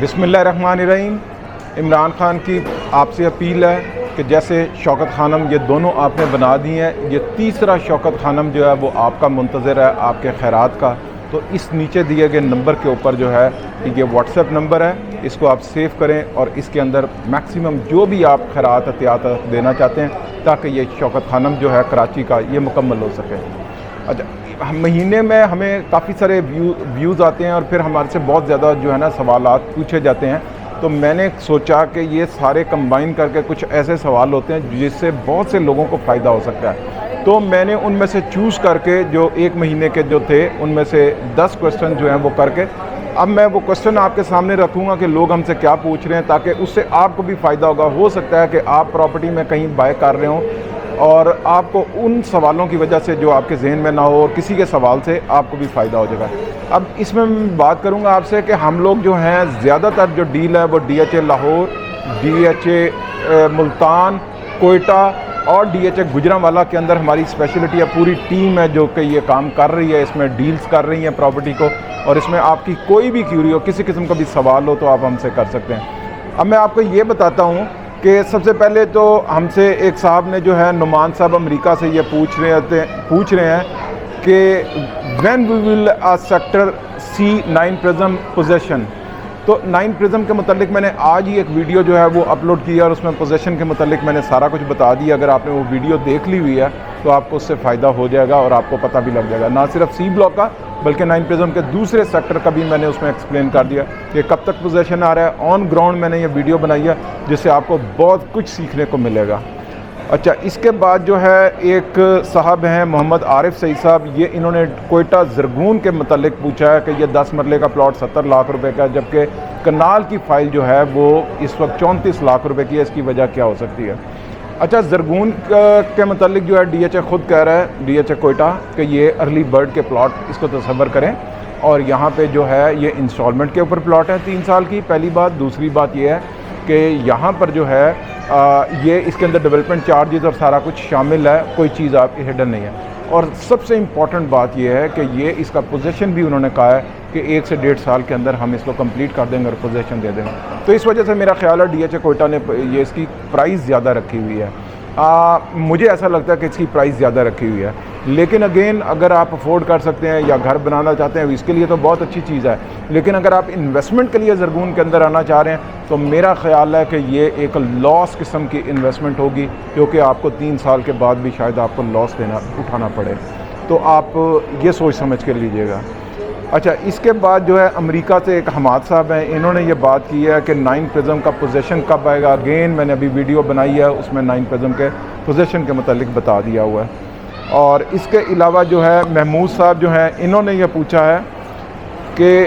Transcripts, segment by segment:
बिस्मिल्लाहिर्रहमानिर्रहीम। इमरान खान की आपसे अपील है कि जैसे शौकत खानम ये दोनों आपने बना दी हैं, ये तीसरा शौकत खानम जो है वो आपका मुंतज़र है आपके खैरात का। तो इस नीचे दिए गए नंबर के ऊपर जो है ये व्हाट्सएप नंबर है, इसको आप सेव करें और इसके अंदर मैक्सिमम जो भी आप खैरात एहतियात देना चाहते हैं ताकि ये शौकत खानम जो है कराची का ये मुकम्मल हो सके। अच्छा, महीने में हमें काफ़ी सारे व्यूज़ आते हैं और फिर हमारे से बहुत ज़्यादा जो है ना सवालात पूछे जाते हैं, तो मैंने सोचा कि ये सारे कंबाइन करके कुछ ऐसे सवाल होते हैं जिससे बहुत से लोगों को फ़ायदा हो सकता है। तो मैंने उनमें से चूज़ करके जो एक महीने के जो थे उनमें से 10 क्वेश्चन जो हैं वो करके अब मैं वो क्वेश्चन आपके सामने रखूँगा कि लोग हमसे क्या पूछ रहे हैं, ताकि उससे आपको भी फ़ायदा होगा। हो सकता है कि आप प्रॉपर्टी में कहीं बाय कर रहे हों और आपको उन सवालों की वजह से जो आपके जहन में ना हो और किसी के सवाल से आपको भी फ़ायदा हो जाएगा। अब इसमें मैं बात करूंगा आपसे कि हम लोग जो हैं ज़्यादातर जो डील है वो DHA लाहौर, DHA मुल्तान, कोयटा और DHA गुजरांवाला के अंदर हमारी स्पेशलिटी है। पूरी टीम है जो कि ये काम कर रही है, इसमें डील्स कर रही है प्रॉपर्टी को, और इसमें आपकी कोई भी क्यूरी हो, किसी किस्म का भी सवाल हो तो आप हमसे कर सकते हैं। अब मैं आपको ये बताता हूँ कि सबसे पहले तो हमसे एक साहब ने जो है नुमान साहब अमेरिका से ये पूछ रहे हैं कि when we will a sector C 9 prism position. तो 9 प्रिज्म के मतलब मैंने आज ही एक वीडियो जो है वो अपलोड किया और उसमें पोजेशन के मतलब मैंने सारा कुछ बता दिया। अगर आपने वो वीडियो देख ली हुई है तो आपको उससे फ़ायदा हो जाएगा और आपको पता भी लग जाएगा, ना सिर्फ सी ब्लॉक का बल्कि 9 प्रिज्म के दूसरे सेक्टर का भी मैंने उसमें एक्सप्लेन कर दिया कि कब तक पोजेशन आ रहा है। ऑन ग्राउंड मैंने ये वीडियो बनाई है जिससे आपको बहुत कुछ सीखने को मिलेगा। अच्छा, इसके बाद जो है एक साहब हैं मोहम्मद आरिफ सईद साहब, ये इन्होंने कोयटा ज़रगून के मतलब पूछा है कि ये 10 मरले का प्लॉट 70 लाख रुपए का, जबकि कनाल की फ़ाइल जो है वो इस वक्त 34 लाख रुपए की है। इसकी वजह क्या हो सकती है? अच्छा, ज़रगून के मतलब जो है DHA खुद कह रहा है, DHA कोयटा, कि ये अर्ली बर्ड के प्लॉट इसको तसव्वुर करें और यहाँ पे जो है ये इंस्टॉलमेंट के ऊपर प्लॉट है 3 साल की, पहली बात। दूसरी बात ये है कि यहाँ पर जो है ये इसके अंदर डेवलपमेंट चार्जेस और सारा कुछ शामिल है, कोई चीज़ आप हिडन नहीं है। और सबसे इम्पॉर्टेंट बात ये है कि ये इसका पोजीशन भी उन्होंने कहा है कि 1 से 1.5 साल के अंदर हम इसको कंप्लीट कर देंगे और पोजीशन दे देंगे। तो इस वजह से मेरा ख्याल है DHA कोयटा ने ये इसकी प्राइस ज़्यादा रखी हुई है। मुझे ऐसा लगता है कि इसकी प्राइस ज़्यादा रखी हुई है, लेकिन अगेन अगर आप अफोर्ड कर सकते हैं या घर बनाना चाहते हैं इसके लिए तो बहुत अच्छी चीज़ है। लेकिन अगर आप इन्वेस्टमेंट के लिए ज़रगून के अंदर आना चाह रहे हैं तो मेरा ख्याल है कि ये एक लॉस किस्म की इन्वेस्टमेंट होगी, क्योंकि आपको 3 साल के बाद भी शायद आपको लॉस उठाना पड़े। तो आप ये सोच समझ कर लीजिएगा। अच्छा, इसके बाद जो है अमेरिका से एक हमाद साहब हैं, इन्होंने ये बात की है कि 9 प्रिज्म का पोजीशन कब आएगा। अगेन मैंने अभी वीडियो बनाई है, उसमें 9 प्रिज्म के पोजीशन के मतलब बता दिया हुआ है। और इसके अलावा जो है महमूद साहब जो हैं, इन्होंने ये पूछा है कि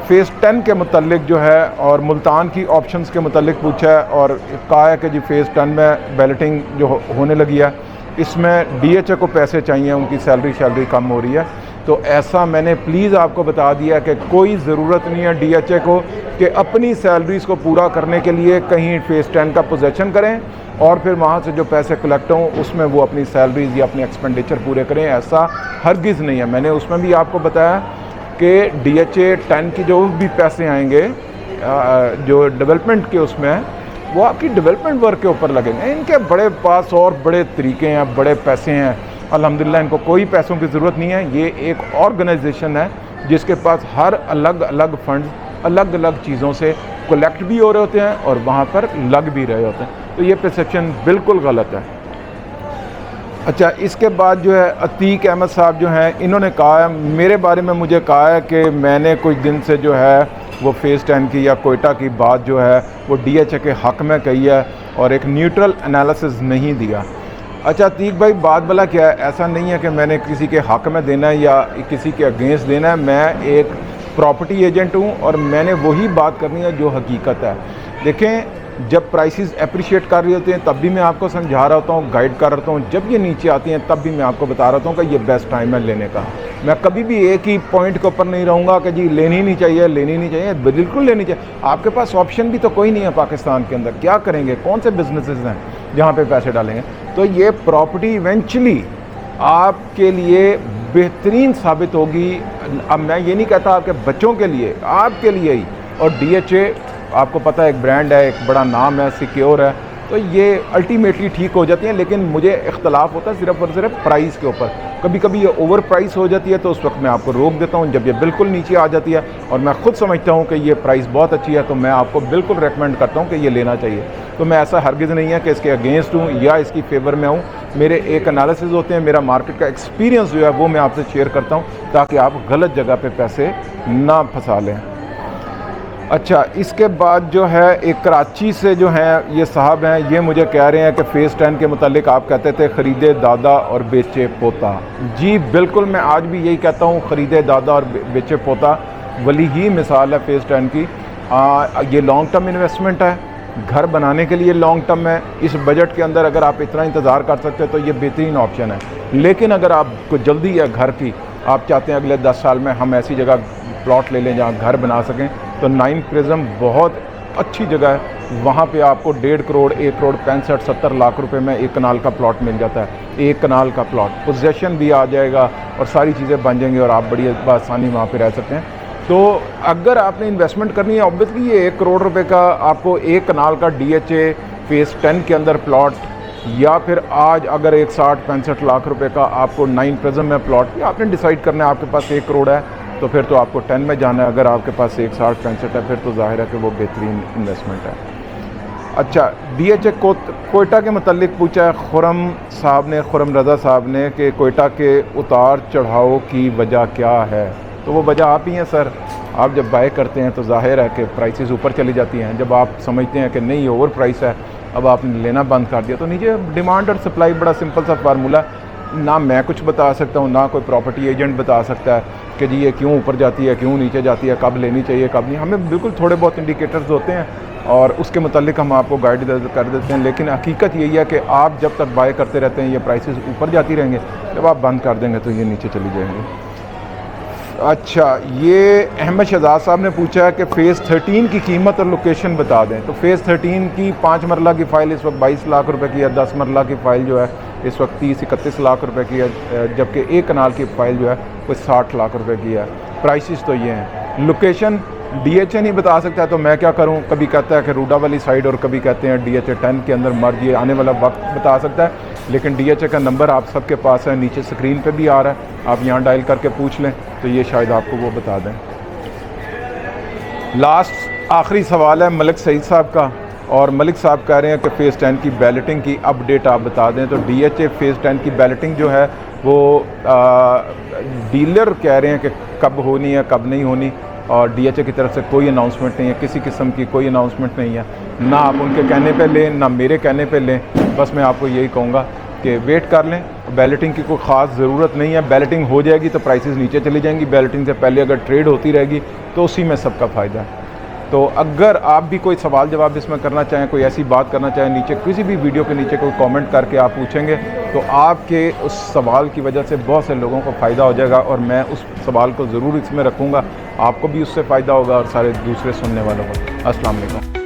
फ़ेज़ 10 के मतलब जो है और मुल्तान की ऑप्शंस के मतलब पूछा है और कहा है कि जी फ़ेज़ 10 में बैलेटिंग जो होने लगी है, इसमें DHA को पैसे चाहिए, उनकी सैलरी कम हो रही है। तो ऐसा मैंने प्लीज़ आपको बता दिया कि कोई ज़रूरत नहीं है DHA को कि अपनी सैलरीज़ को पूरा करने के लिए कहीं फ़ेज़ 10 का पोजीशन करें और फिर वहाँ से जो पैसे कलेक्ट हों उसमें वो अपनी सैलरीज़ या अपने एक्सपेंडिचर पूरे करें। ऐसा हरगिज़ नहीं है। मैंने उसमें भी आपको बताया कि DHA 10 की जो भी पैसे आएंगे जो डेवलपमेंट के उसमें, वो आपकी डेवलपमेंट वर्क के ऊपर लगेंगे। इनके बड़े पास और बड़े तरीके हैं, बड़े पैसे हैं, अल्हम्दुलिल्लाह इनको कोई पैसों की ज़रूरत नहीं है। ये एक ऑर्गेनाइजेशन है जिसके पास हर अलग अलग फंड्स अलग अलग चीज़ों से कलेक्ट भी हो रहे होते हैं और वहाँ पर लग भी रहे होते हैं। तो ये परसेप्शन बिल्कुल गलत है। अच्छा, इसके बाद जो है अतीक अहमद साहब जो हैं, इन्होंने कहा है मेरे बारे में, मुझे कहा है कि मैंने कुछ दिन से जो है वो फ़ेज़ 10 की या कोयटा की बात जो है वो DHA के हक़ में कही है और एक न्यूट्रल एनालिसिस नहीं दिया। अच्छा अतीक भाई, बात भला क्या है? ऐसा नहीं है कि मैंने किसी के हक़ में देना है या किसी के अगेंस्ट देना है। मैं एक प्रॉपर्टी एजेंट हूँ और मैंने वही बात करनी है जो हकीकत है। देखें, जब प्राइसेस अप्रिशिएट कर रहे होते हैं तब भी मैं आपको समझा रहा होता हूँ, गाइड कर रहा हूँ। जब ये नीचे आती हैं तब भी मैं आपको बता रहा हूँ कि ये बेस्ट टाइम है लेने का। मैं कभी भी एक ही पॉइंट के ऊपर नहीं रहूँगा कि जी लेनी नहीं चाहिए, बिल्कुल लेनी चाहिए। आपके पास ऑप्शन भी तो कोई नहीं है पाकिस्तान के अंदर, क्या करेंगे? कौन से बिजनेसेस हैं जहाँ पे पैसे डालेंगे? तो ये प्रॉपर्टी इवेंचुअली आपके लिए बेहतरीन साबित होगी। अब मैं ये नहीं कहता आपके बच्चों के लिए, आपके लिए ही। और DHA आपको पता है एक ब्रांड है, एक बड़ा नाम है, सिक्योर है, तो ये अल्टीमेटली ठीक हो जाती हैं। लेकिन मुझे इख्तलाफ होता है सिर्फ़ और सिर्फ प्राइस के ऊपर। कभी कभी ये ओवर प्राइस हो जाती है तो उस वक्त मैं आपको रोक देता हूँ। जब ये बिल्कुल नीचे आ जाती है और मैं ख़ुद समझता हूँ कि ये प्राइस बहुत अच्छी है तो मैं आपको बिल्कुल रेकमेंड करता हूँ कि ये लेना चाहिए। तो मैं ऐसा हरगिज़ नहीं है कि इसके अगेंस्ट हूँ या इसकी फेवर में हूँ। मेरे एक एनालिसिस होते हैं, मेरा मार्केट का एक्सपीरियंस जो है वो मैं आपसे शेयर करता हूँ ताकि आप गलत जगह पे पैसे ना फंसा लें। अच्छा, इसके बाद जो है एक कराची से जो हैं ये साहब हैं, ये मुझे कह रहे हैं कि फ़ेज़ 10 के मुतालिक आप कहते थे ख़रीदे दादा और बेचे पोता। जी बिल्कुल, मैं आज भी यही कहता हूँ, ख़रीदे दादा और बेचे पोता वली ही मिसाल है फ़ेज़ 10 की। ये लॉन्ग टर्म इन्वेस्टमेंट है, घर बनाने के लिए लॉन्ग टर्म है। इस बजट के अंदर अगर आप इतना इंतज़ार कर सकते हैं तो ये बेहतरीन ऑप्शन है। लेकिन अगर आपको जल्दी है घर की, आप चाहते हैं अगले 10 साल में हम ऐसी जगह प्लॉट ले लें जहाँ घर बना सकें, तो 9 प्रिज्म बहुत अच्छी जगह है। वहाँ पे आपको 1.5 करोड़ 1 करोड़ 65-70 लाख रुपए में एक कनाल का प्लॉट मिल जाता है। एक कनाल का प्लॉट, पोजेसन भी आ जाएगा और सारी चीज़ें बन जाएंगी और आप बड़ी आसानी वहाँ पे रह सकते हैं। तो अगर आपने इन्वेस्टमेंट करनी है, ऑब्वियसली ये 1 करोड़ रुपए का आपको एक कनाल का DHA फ़ेज़ 10 के अंदर प्लॉट, या फिर आज अगर एक 60-65 लाख रुपए का आपको 9 प्रिज्म में प्लॉट, या आपने डिसाइड करना है आपके पास 1 करोड़ है तो फिर तो आपको 10 में जाना है। अगर आपके पास 160-65 है फिर तो जाहिर है कि वो बेहतरीन इन्वेस्टमेंट है। अच्छा, DHA कोयटा के मतलब पूछा है खुरम साहब ने, खुरम रज़ा साहब ने, कि कोयटा के उतार चढ़ाव की वजह क्या है। तो वो वजह आप ही हैं सर। आप जब बाय करते हैं तो जाहिर है कि प्राइसेस ऊपर चली जाती हैं। जब आप समझते हैं कि नहीं ओवर प्राइस है, अब आपने लेना बंद कर दिया, तो नीचे डिमांड और सप्लाई, बड़ा सिंपल सा फार्मूला। ना मैं कुछ बता सकता हूँ, ना कोई प्रॉपर्टी एजेंट बता सकता है कि जी ये क्यों ऊपर जाती है, क्यों नीचे जाती है, कब लेनी चाहिए कब नहीं। हमें बिल्कुल थोड़े बहुत इंडिकेटर्स होते हैं और उसके मुतालिक हम आपको गाइड कर देते हैं। लेकिन हकीकत यही है कि आप जब तक बाय करते रहते हैं ये प्राइसेस ऊपर जाती रहेंगे, जब आप बंद कर देंगे तो ये नीचे चली जाएंगी। अच्छा, ये अहमद शहजाद साहब ने पूछा है कि फ़ेज़ 13 की कीमत और लोकेशन बता दें। तो फ़ेज़ 13 की 5 मरला की फ़ाइल इस वक्त 22 लाख रुपए की है, 10 मरला की फ़ाइल जो है इस वक्त 30-31 लाख रुपए की है, जबकि एक कनाल की फ़ाइल जो है वो 60 लाख रुपए की है। प्राइसेस तो ये हैं। लोकेशन DHA नहीं बता सकता तो मैं क्या करूं, कभी कहता है कि रूडा वाली साइड और कभी कहते हैं DHA 10 के अंदर मर्ज, ये आने वाला वक्त बता सकता है। लेकिन DHA का नंबर आप सबके पास है, नीचे स्क्रीन पे भी आ रहा है, आप यहाँ डायल करके पूछ लें तो ये शायद आपको वो बता दें। लास्ट आखिरी सवाल है मलिक सईद साहब का, और मलिक साहब कह रहे हैं कि फ़ेज़ 10 की बैलेटिंग की अपडेट आप बता दें। तो DHA फ़ेज़ 10 की बैलेटिंग जो है वो डीलर कह रहे हैं कि कब होनी है कब नहीं होनी, और DHA की तरफ से कोई अनाउंसमेंट नहीं है, किसी किस्म की कोई अनाउंसमेंट नहीं है। ना आप उनके कहने पे लें ना मेरे कहने पे लें, बस मैं आपको यही कहूँगा कि वेट कर लें। बैलेटिंग की कोई ख़ास ज़रूरत नहीं है। बैलेटिंग हो जाएगी तो प्राइसेस नीचे चली जाएंगी, बैलेटिंग से पहले अगर ट्रेड होती रहेगी तो उसी में सबका फ़ायदा है। तो अगर आप भी कोई सवाल जवाब इसमें करना चाहें, कोई ऐसी बात करना चाहें, नीचे किसी भी वीडियो के नीचे कोई कमेंट करके आप पूछेंगे तो आपके उस सवाल की वजह से बहुत से लोगों को फ़ायदा हो जाएगा, और मैं उस सवाल को ज़रूर इसमें रखूँगा। आपको भी उससे फ़ायदा होगा और सारे दूसरे सुनने वालों को। अस्सलाम वालेकुम।